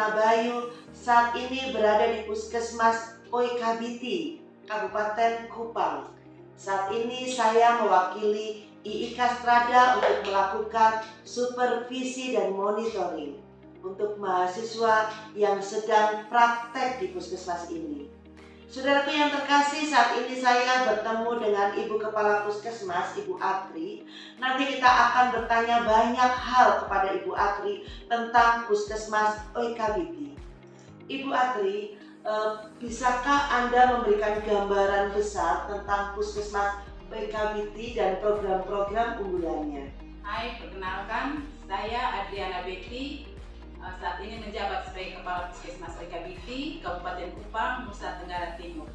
Ratna Bayu saat ini berada di Puskesmas Oikabiti, Kabupaten Kupang. Saat ini saya mewakili IIK Strada untuk melakukan supervisi dan monitoring untuk mahasiswa yang sedang praktek di puskesmas ini. Saudaraku yang terkasih, saat ini saya bertemu dengan Ibu Kepala Puskesmas, Ibu Atri. Nanti kita akan bertanya banyak hal kepada Ibu Atri tentang Puskesmas Oikabiti. Ibu Atri, bisakah Anda memberikan gambaran besar tentang Puskesmas Oikabiti dan program-program unggulannya? Hai, perkenalkan, saya Adriana Betty. Saat ini menjabat sebagai Kepala Puskesmas Oikabiti, Kabupaten Kupang, Nusa Tenggara Timur.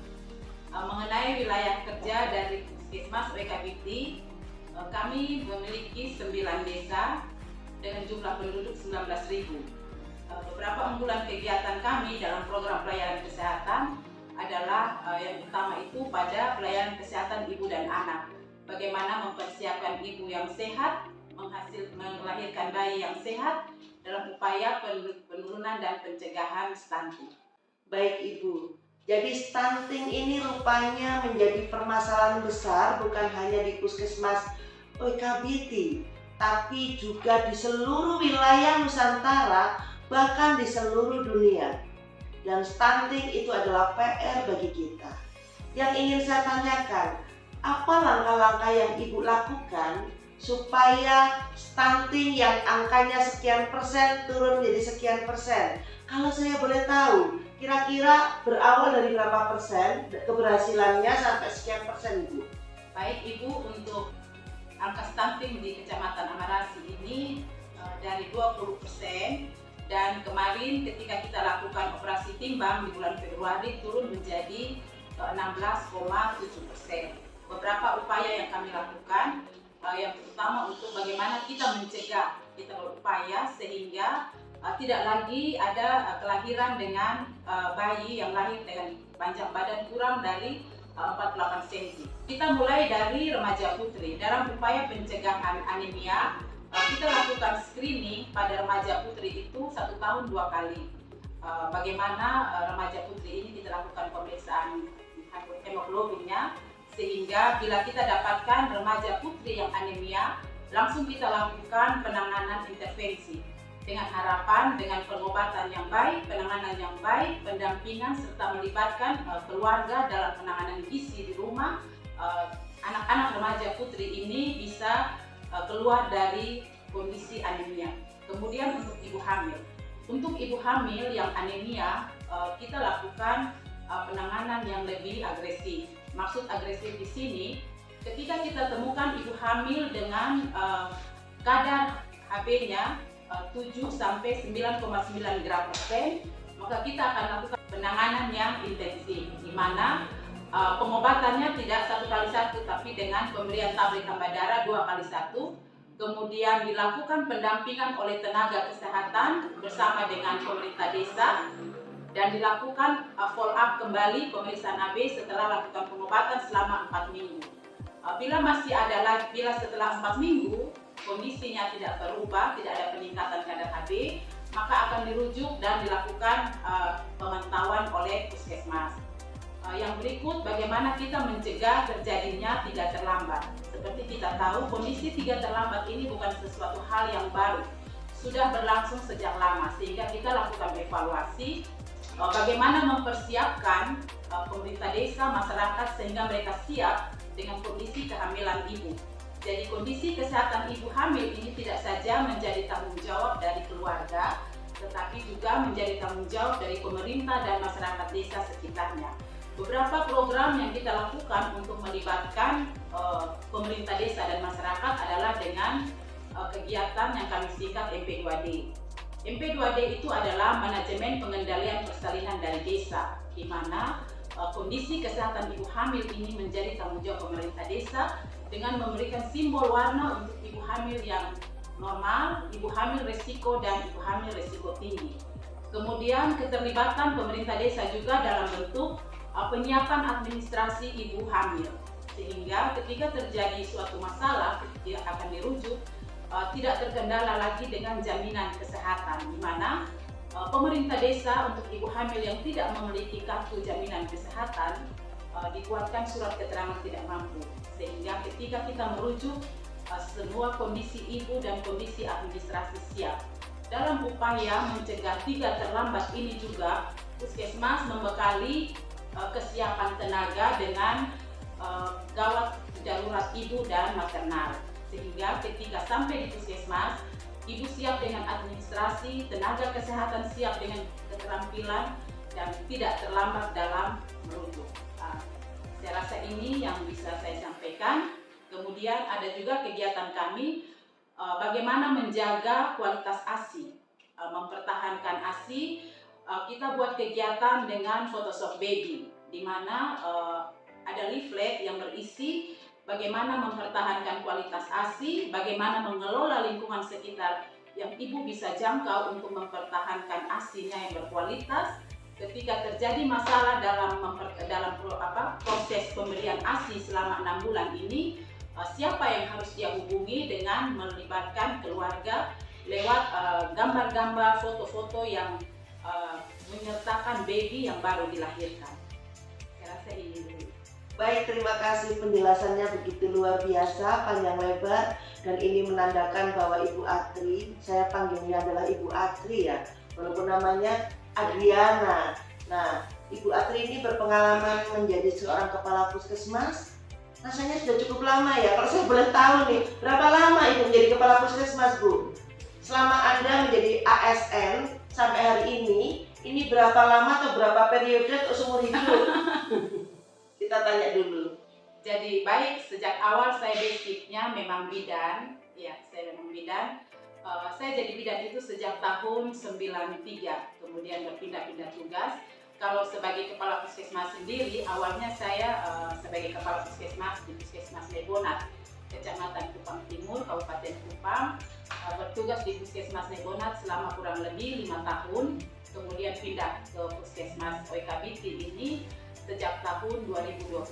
Mengenai wilayah kerja dari Puskesmas Oikabiti, kami memiliki 9 desa dengan jumlah penduduk 19.000. Beberapa unggulan kegiatan kami dalam program pelayanan kesehatan adalah yang utama itu pada pelayanan kesehatan ibu dan anak. Bagaimana mempersiapkan ibu yang sehat, melahirkan bayi yang sehat, dalam upaya penurunan dan pencegahan stunting. Baik Ibu, jadi stunting ini rupanya menjadi permasalahan besar bukan hanya di Puskesmas Oikabiti, tapi juga di seluruh wilayah Nusantara, bahkan di seluruh dunia. Dan stunting itu adalah PR bagi kita. Yang ingin saya tanyakan, apa langkah-langkah yang Ibu lakukan supaya stunting yang angkanya sekian persen turun menjadi sekian persen? Kalau saya boleh tahu, kira-kira berawal dari berapa persen keberhasilannya sampai sekian persen, Ibu? Baik Ibu, untuk angka stunting di Kecamatan Amarasi ini dari 20%, dan kemarin ketika kita lakukan operasi timbang di bulan Februari turun menjadi 16,7%. Beberapa upaya yang kami lakukan, yang pertama untuk bagaimana kita mencegah, kita berupaya sehingga tidak lagi ada kelahiran dengan bayi yang lahir dengan panjang badan kurang dari 48 cm. Kita mulai dari remaja putri. Dalam upaya pencegahan anemia, kita lakukan screening pada remaja putri itu 1 tahun 2 kali. Bagaimana remaja putri ini kita lakukan pemeriksaan hemoglobinnya, sehingga bila kita dapatkan remaja putri yang anemia, langsung kita lakukan penanganan intervensi dengan harapan dengan pengobatan yang baik, penanganan yang baik, pendampingan serta melibatkan keluarga dalam penanganan gizi di rumah, anak-anak remaja putri ini bisa keluar dari kondisi anemia. Kemudian untuk ibu hamil. Untuk ibu hamil yang anemia, kita lakukan penanganan yang lebih agresif. Maksud agresif di sini, ketika kita temukan ibu hamil dengan kadar Hb-nya 7 sampai 9,9 gram per gram, maka kita akan lakukan penanganan yang intensif, di mana pengobatannya tidak 1 kali 1, tapi dengan pemberian tablet tambah darah 2 kali 1. Kemudian dilakukan pendampingan oleh tenaga kesehatan bersama dengan pemerintah desa, dan dilakukan follow up kembali pemeriksaan AB setelah lakukan pengobatan selama 4 minggu. Bila setelah 4 minggu kondisinya tidak berubah, tidak ada peningkatan kadar AB, maka akan dirujuk dan dilakukan pemantauan oleh puskesmas. Yang berikut, bagaimana kita mencegah terjadinya 3 terlambat. Seperti kita tahu, kondisi 3 terlambat ini bukan sesuatu hal yang baru, sudah berlangsung sejak lama, sehingga kita lakukan evaluasi bagaimana mempersiapkan pemerintah desa, masyarakat sehingga mereka siap dengan kondisi kehamilan ibu. Jadi kondisi kesehatan ibu hamil ini tidak saja menjadi tanggung jawab dari keluarga, tetapi juga menjadi tanggung jawab dari pemerintah dan masyarakat desa sekitarnya. Beberapa program yang kita lakukan untuk melibatkan pemerintah desa dan masyarakat adalah dengan kegiatan yang kami singkat MP2D. MP2D itu adalah manajemen pengendalian persalinan dari desa, di mana kondisi kesehatan ibu hamil ini menjadi tanggung jawab pemerintah desa dengan memberikan simbol warna untuk ibu hamil yang normal, ibu hamil resiko, dan ibu hamil resiko tinggi. Kemudian keterlibatan pemerintah desa juga dalam bentuk penyiapan administrasi ibu hamil, sehingga ketika terjadi suatu masalah dia akan dirujuk, tidak terkendala lagi dengan jaminan kesehatan, di mana pemerintah desa untuk ibu hamil yang tidak memiliki kartu jaminan kesehatan dibuatkan surat keterangan tidak mampu, sehingga ketika kita merujuk semua kondisi ibu dan kondisi administrasi siap. Dalam upaya mencegah tidak terlambat ini juga, Puskesmas membekali kesiapan tenaga dengan gawat darurat ibu dan maternal, sehingga ketika sampai di Puskesmas, ibu siap dengan administrasi, tenaga kesehatan siap dengan keterampilan, dan tidak terlambat dalam merujuk. Saya rasa ini yang bisa saya sampaikan. Kemudian ada juga kegiatan kami bagaimana menjaga kualitas ASI, mempertahankan ASI. Kita buat kegiatan dengan Photoshop Baby, di mana ada leaflet yang berisi bagaimana mempertahankan kualitas ASI, bagaimana mengelola lingkungan sekitar yang ibu bisa jangkau untuk mempertahankan ASI-nya yang berkualitas. Ketika terjadi masalah dalam proses pemberian ASI selama 6 bulan ini, siapa yang harus dia hubungi dengan melibatkan keluarga lewat gambar-gambar, foto-foto yang menyertakan baby yang baru dilahirkan. Saya rasa ini dulu. Baik, terima kasih penjelasannya begitu luar biasa, panjang lebar, dan ini menandakan bahwa Ibu Atri, saya panggilnya adalah Ibu Atri ya, walaupun namanya Adriana. Nah, Ibu Atri ini berpengalaman menjadi seorang kepala puskesmas. Rasanya sudah cukup lama ya. Kalau saya boleh tahu nih, berapa lama Ibu menjadi kepala puskesmas, Bu? Selama Anda menjadi ASN sampai hari ini berapa lama atau berapa periode atau seumur hidup? Kita tanya dulu. Jadi baik, sejak awal saya basicnya memang bidan. Ya, saya memang bidan. Saya jadi bidan itu sejak tahun 93, kemudian berpindah-pindah tugas. Kalau sebagai kepala puskesmas sendiri, awalnya saya sebagai kepala puskesmas di Puskesmas Nebonat, Kecamatan Kupang Timur, Kabupaten Kupang, bertugas di Puskesmas Nebonat selama kurang lebih 5 tahun, kemudian pindah ke Puskesmas Oikabiti ini sejak tahun 2021.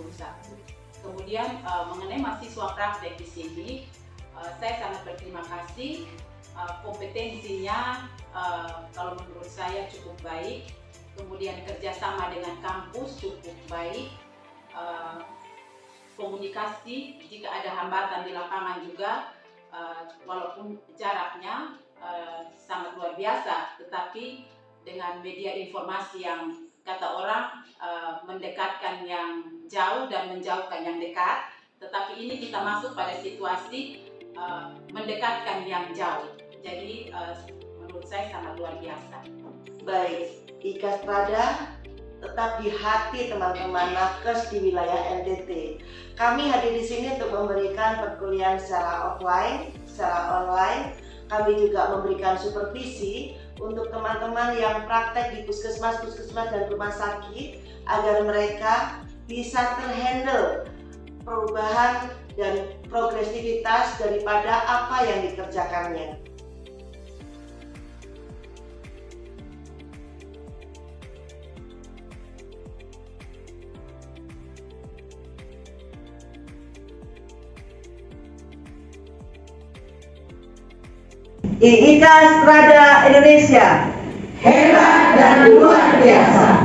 Kemudian mengenai mahasiswa praktek di sini, saya sangat berterima kasih. Kompetensinya kalau menurut saya cukup baik, kemudian kerjasama dengan kampus cukup baik, komunikasi jika ada hambatan di lapangan juga, walaupun jaraknya sangat luar biasa, tetapi dengan media informasi yang kata orang mendekatkan yang jauh dan menjauhkan yang dekat, tetapi ini kita masuk pada situasi mendekatkan yang jauh. Jadi menurut saya sangat luar biasa. Baik, IKA Strada tetap di hati teman-teman nakes di wilayah NTT. Kami hadir di sini untuk memberikan perkuliahan secara offline, secara online. Kami juga memberikan supervisi untuk teman-teman yang praktek di puskesmas dan rumah sakit agar mereka bisa terhandle perubahan dan progresivitas daripada apa yang dikerjakannya. IKA Strada Indonesia hebat dan luar biasa.